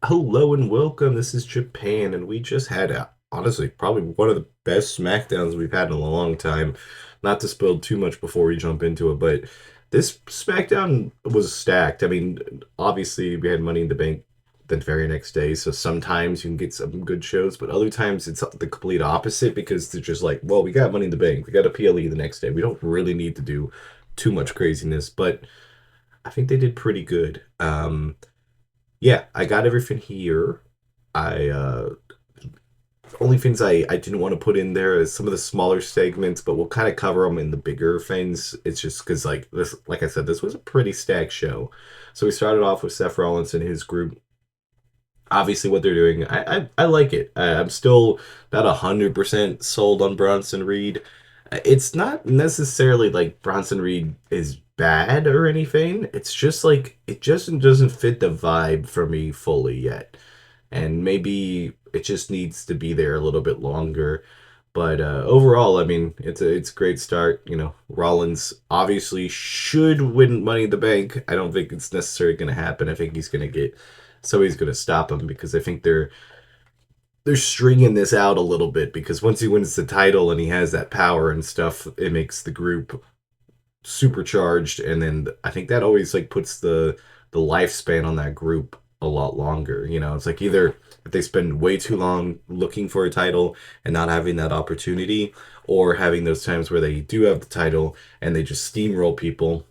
Hello and welcome. This is Japan, and we just had honestly probably one of the best Smackdowns we've had in a long time. Not to spill too much before we jump into it, but this Smackdown was stacked. I mean, obviously we had Money in the Bank the very next day, so sometimes you can get some good shows, but other times it's the complete opposite because they're just like, well, we got Money in the Bank, we got a PLE the next day. We don't really need to do too much craziness, but I think they did pretty good. Yeah, I got everything here. I only things I didn't want to put in there is some of the smaller segments, but we'll kind of cover them in the bigger things. It's just because like this, like I said, this was a pretty stacked show. So we started off with Seth Rollins and his group. Obviously, what they're doing, I like it. I'm still not 100% sold on Bronson Reed. It's not necessarily like Bronson Reed is bad or anything. It's just like it just doesn't fit the vibe for me fully yet, and maybe it just needs to be there a little bit longer. But overall, I mean, it's a great start. You know, Rollins obviously should win Money in the Bank. I don't think it's necessarily going to happen. I think he's going to get somebody's going to stop him because I think they're stringing this out a little bit because once he wins the title and he has that power and stuff, it makes the group supercharged, and then I think that always like puts the lifespan on that group a lot longer. You know, it's like either if they spend way too long looking for a title and not having that opportunity, or having those times where they do have the title and they just steamroll people.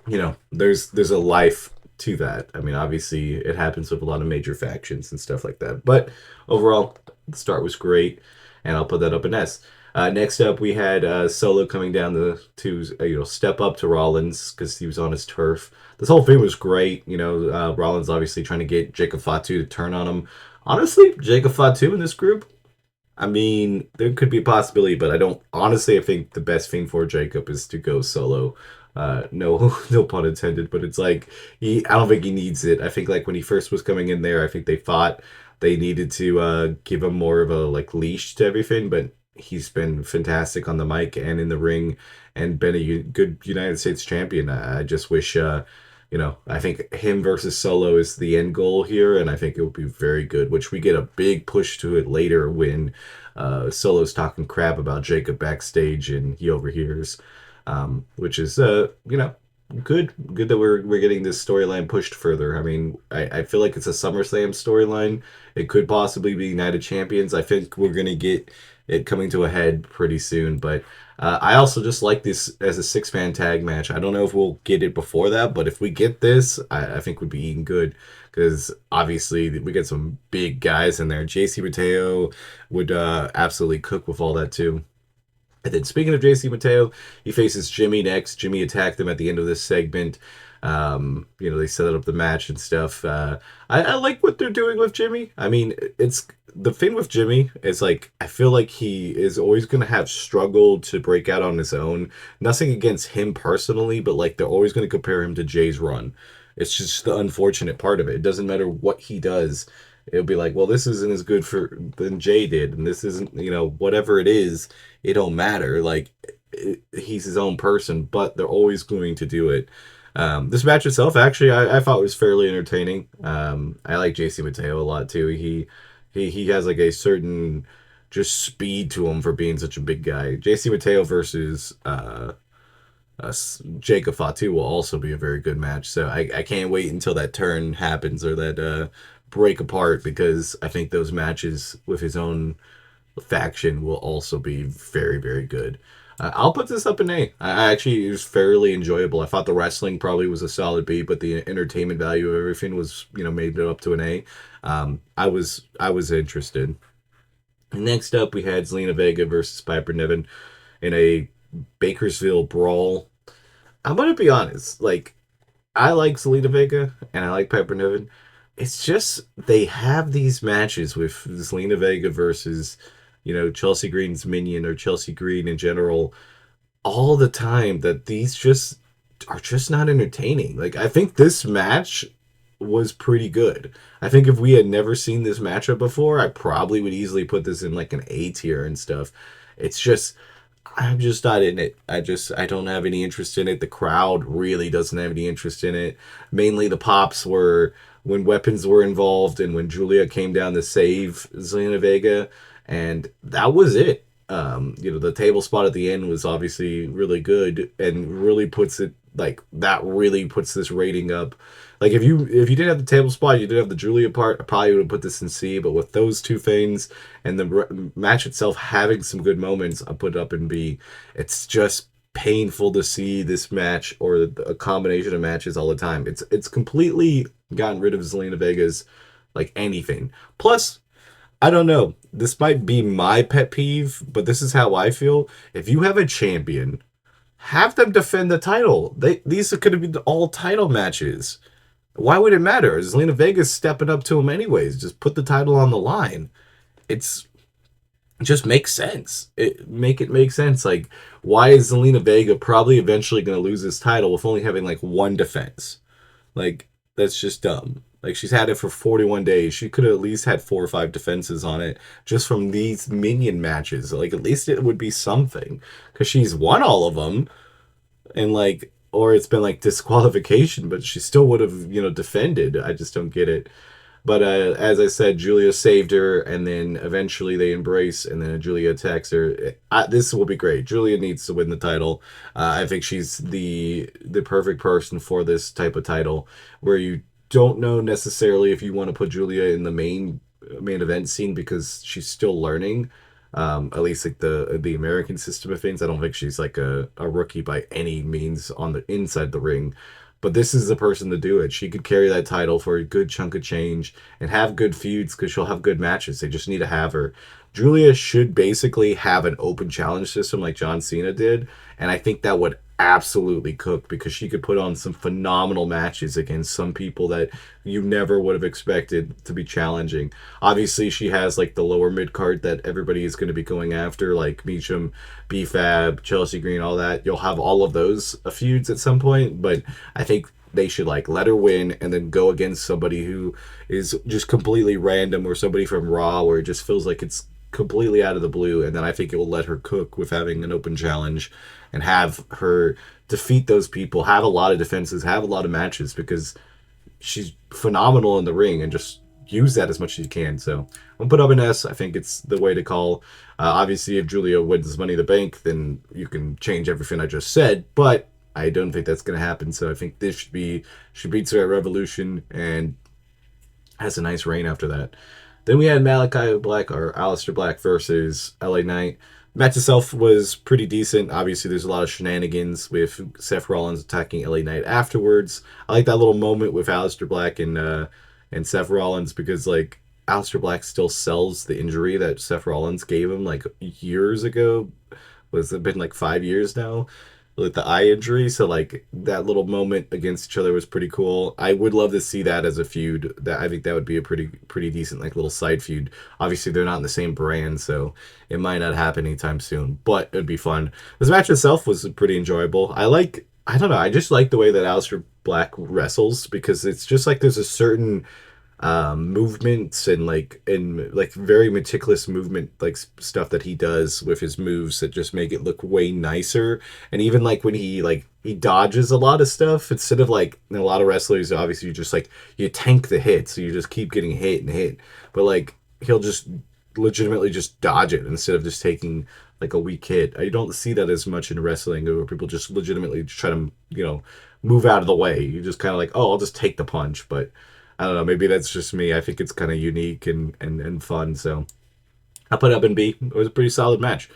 You know, there's a life to that. I mean, obviously it happens with a lot of major factions and stuff like that. But overall, the start was great, and I'll put that up in S. Next up, we had Solo coming down to step up to Rollins because he was on his turf. This whole thing was great. You know, Rollins obviously trying to get Jacob Fatu to turn on him. Honestly, Jacob Fatu in this group, I mean, there could be a possibility, but I don't honestly. I think the best thing for Jacob is to go solo. No, no pun intended, but it's like I don't think he needs it. I think like when he first was coming in there, I think they thought they needed to give him more of a like leash to everything, but he's been fantastic on the mic and in the ring, and been a good United States champion. I just wish. I think him versus Solo is the end goal here, and I think it will be very good. Which we get a big push to it later when Solo's talking crap about Jacob backstage, and he overhears, which is good. Good that we're getting this storyline pushed further. I mean, I feel like it's a SummerSlam storyline. It could possibly be United Champions. I think we're gonna get it coming to a head pretty soon, but. I also just like this as a six-man tag match. I don't know if we'll get it before that, but if we get this, I think would be eating good because obviously we get some big guys in there. JC Mateo would absolutely cook with all that too. And then speaking of JC Mateo, he faces Jimmy next. Jimmy attacked him at the end of this segment. They set up the match and stuff. I like what they're doing with Jimmy. I mean, it's the thing with Jimmy is like I feel like he is always gonna have struggled to break out on his own. Nothing against him personally, but like they're always gonna compare him to Jay's run. It's just the unfortunate part of it. It doesn't matter what he does. It'll be like, well, this isn't as good for than Jay did, and this isn't, whatever it is, it don't matter. Like he's his own person, but they're always going to do it. This match itself, actually, I thought was fairly entertaining. I like JC Mateo a lot too. He has like a certain just speed to him for being such a big guy. JC Mateo versus Jacob Fatu will also be a very good match. So I can't wait until that turn happens or that break apart because I think those matches with his own faction will also be very, very good. I'll put this up in A. I actually it was fairly enjoyable. I thought the wrestling probably was a solid B, but the entertainment value of everything was, made it up to an A. I was interested. Next up, we had Zelina Vega versus Piper Niven in a Bakersville brawl. I'm gonna be honest, like I like Zelina Vega and I like Piper Niven. It's just they have these matches with Zelina Vega versus, Chelsea Green's minion or Chelsea Green in general all the time that these just are just not entertaining. Like I think this match was pretty good. I think if we had never seen this matchup before, I probably would easily put this in like an A tier and stuff. It's just I'm just not in it. I don't have any interest in it. The crowd really doesn't have any interest in it. Mainly the pops when weapons were involved and when Julia came down to save Zelina Vega, and that was it. The table spot at the end was obviously really good and really puts it like that. Really puts this rating up. Like if you didn't have the table spot, you didn't have the Julia part, I probably would have put this in C. But with those two things and the match itself having some good moments, I put it up in B. It's just painful to see this match or a combination of matches all the time. It's completely gotten rid of Zelina Vega's like anything. Plus, I don't know. This might be my pet peeve, but this is how I feel. If you have a champion, have them defend the title. These could have been all title matches. Why would it matter? Zelina Vega's stepping up to him anyways. Just put the title on the line. It's it just makes sense. It make sense. Like, why is Zelina Vega probably eventually going to lose his title with only having like one defense? Like, that's just dumb. Like, she's had it for 41 days. She could have at least had 4 or 5 defenses on it just from these minion matches. Like, at least it would be something. Because she's won all of them. And, like, or it's been like disqualification, but she still would have, defended. I just don't get it. But as I said, Julia saved her, and then eventually they embrace, and then Julia attacks her. This will be great. Julia needs to win the title. I think she's the perfect person for this type of title, where you don't know necessarily if you want to put Julia in the main event scene because she's still learning. At least like the American system of things. I don't think she's like a rookie by any means on the inside the ring. But this is the person to do it. She could carry that title for a good chunk of change and have good feuds because she'll have good matches. They just need to have her. Julia should basically have an open challenge system like John Cena did. And I think that would absolutely cook because she could put on some phenomenal matches against some people that you never would have expected to be challenging. Obviously, she has like the lower mid card that everybody is going to be going after, like Meacham, B-Fab, Chelsea Green, all that. You'll have all of those feuds at some point, but I think they should like let her win and then go against somebody who is just completely random or somebody from Raw where it just feels like it's completely out of the blue, and then I think it will let her cook with having an open challenge and have her defeat those people, have a lot of defenses, have a lot of matches because she's phenomenal in the ring and just use that as much as you can. So I'm gonna put up an S. I think it's the way to call. Obviously, if Julia wins Money in the Bank, then you can change everything I just said, but I don't think that's gonna happen. So I think this should be she beats her at Revolution and has a nice reign after that. Then we had Malachi Black or Aleister Black versus LA Knight. Match itself was pretty decent. Obviously, there's a lot of shenanigans with Seth Rollins attacking LA Knight afterwards. I like that little moment with Aleister Black and Seth Rollins because like Aleister Black still sells the injury that Seth Rollins gave him like years ago. Was it been like 5 years now? With the eye injury, so like that little moment against each other was pretty cool. I would love to see that as a feud. That I think that would be a pretty decent like little side feud. Obviously, they're not in the same brand, so it might not happen anytime soon. But it'd be fun. This match itself was pretty enjoyable. I don't know. I just like the way that Aleister Black wrestles because it's just like there's a certain movements and like very meticulous movement like stuff that he does with his moves that just make it look way nicer. And even like when he dodges a lot of stuff instead of like a lot of wrestlers obviously you just like you tank the hit so you just keep getting hit and hit, but like he'll just legitimately just dodge it instead of just taking like a weak hit. I don't see that as much in wrestling where people just legitimately try to move out of the way. You just kind of like, oh, I'll just take the punch. But I don't know. Maybe that's just me. I think it's kind of unique and fun. So I put it up in B. It was a pretty solid match.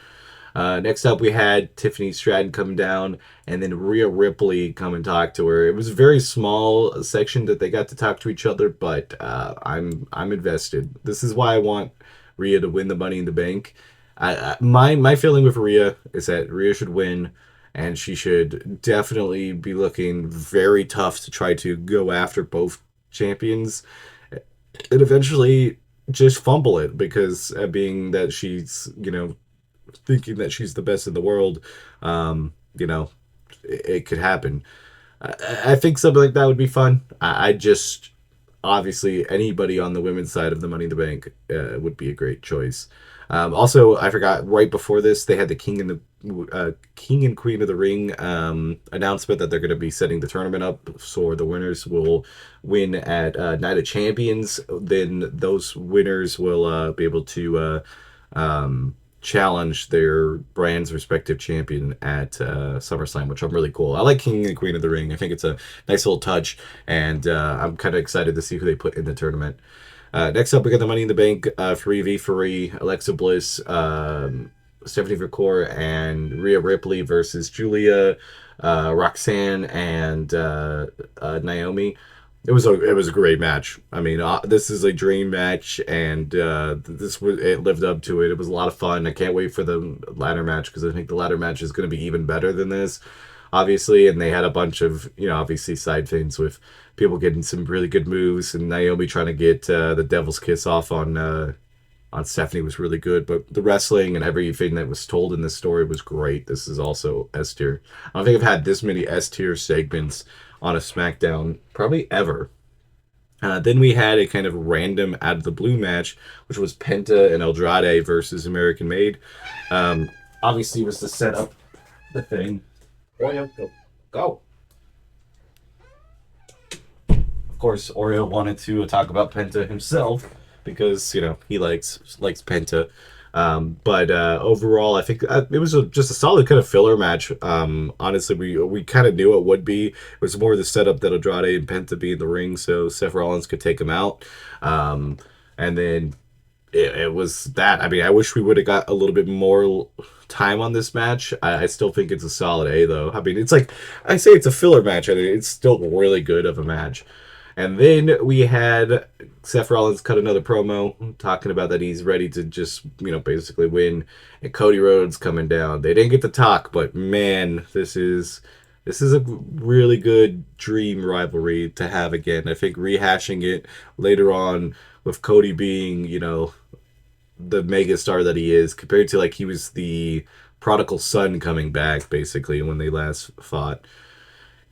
Next up, we had Tiffany Stratton come down, and then Rhea Ripley come and talk to her. It was a very small section that they got to talk to each other, but I'm invested. This is why I want Rhea to win the Money in the Bank. My feeling with Rhea is that Rhea should win, and she should definitely be looking very tough to try to go after both champions and eventually just fumble it because being that she's thinking that she's the best in the world, it could happen. I think something like that would be fun. I just obviously anybody on the women's side of the Money in the Bank would be a great choice. Also, I forgot right before this they had the King and Queen of the Ring announcement that they're going to be setting the tournament up, so the winners will win at Night of Champions. Then those winners will be able to challenge their brand's respective champion at SummerSlam, which I'm really cool. I like King and Queen of the Ring. I think it's a nice little touch, and I'm kind of excited to see who they put in the tournament. Next up, we got the Money in the Bank 3v3, Alexa Bliss, Stephanie McCourt, and Rhea Ripley versus Julia, Roxanne, and Naomi. It was a great match. I mean, this is a dream match, and it lived up to it. It was a lot of fun. I can't wait for the ladder match because I think the ladder match is going to be even better than this, obviously. And they had a bunch of obviously side things with people getting some really good moves, and Naomi trying to get the Devil's Kiss off on Stephanie was really good. But the wrestling and everything that was told in this story was great. This is also S tier. I don't think I've had this many S tier segments on a SmackDown probably ever. Then we had a kind of random out of the blue match, which was Penta and Andrade versus American Made. Obviously, was to set up the thing. Oreo, go. Of course, Oreo wanted to talk about Penta himself because he likes Penta. But overall, I think it was just a solid kind of filler match. Honestly, we kind of knew it would be. It was more the setup that Andrade and Penta be in the ring so Seth Rollins could take him out. And then it was that. I mean, I wish we would have got a little bit more time on this match. I still think it's a solid A, though. I mean, it's like, I say it's a filler match. I mean, it's still really good of a match. And then we had Seth Rollins cut another promo talking about that he's ready to just, basically win. And Cody Rhodes coming down. They didn't get to talk, but man, this is a really good dream rivalry to have again. I think rehashing it later on with Cody being, the mega star that he is, compared to like he was the prodigal son coming back basically when they last fought.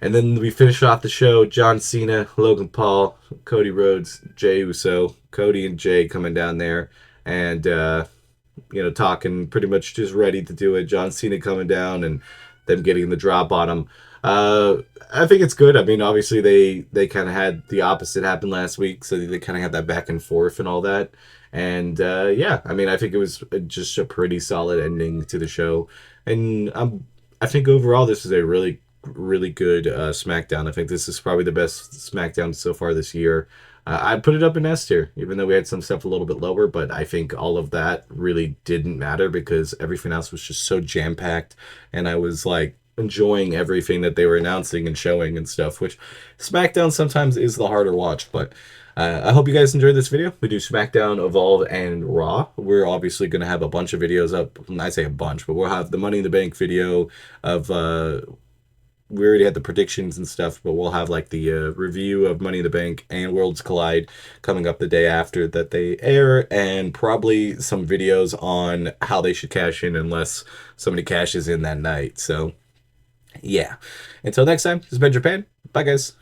And then we finish off the show, John Cena, Logan Paul, Cody Rhodes, Jey Uso, Cody and Jay coming down there and, talking, pretty much just ready to do it. John Cena coming down and them getting the drop on him. I think it's good. I mean, obviously they kind of had the opposite happen last week, so they kind of had that back and forth and all that. And yeah, I mean, I think it was just a pretty solid ending to the show. And I think overall this is a really good SmackDown. I think this is probably the best SmackDown so far this year. I'd put it up in S tier, even though we had some stuff a little bit lower, but I think all of that really didn't matter because everything else was just so jam-packed, and I was like enjoying everything that they were announcing and showing and stuff, which SmackDown sometimes is the harder watch, but I hope you guys enjoyed this video. We do SmackDown, Evolve, and Raw. We're obviously going to have a bunch of videos up. I say a bunch, but we'll have the Money in the Bank video of we already had the predictions and stuff, but we'll have like the review of Money in the Bank and Worlds Collide coming up the day after that they air, and probably some videos on how they should cash in unless somebody cashes in that night. So yeah, until next time, this has been Japan. Bye guys.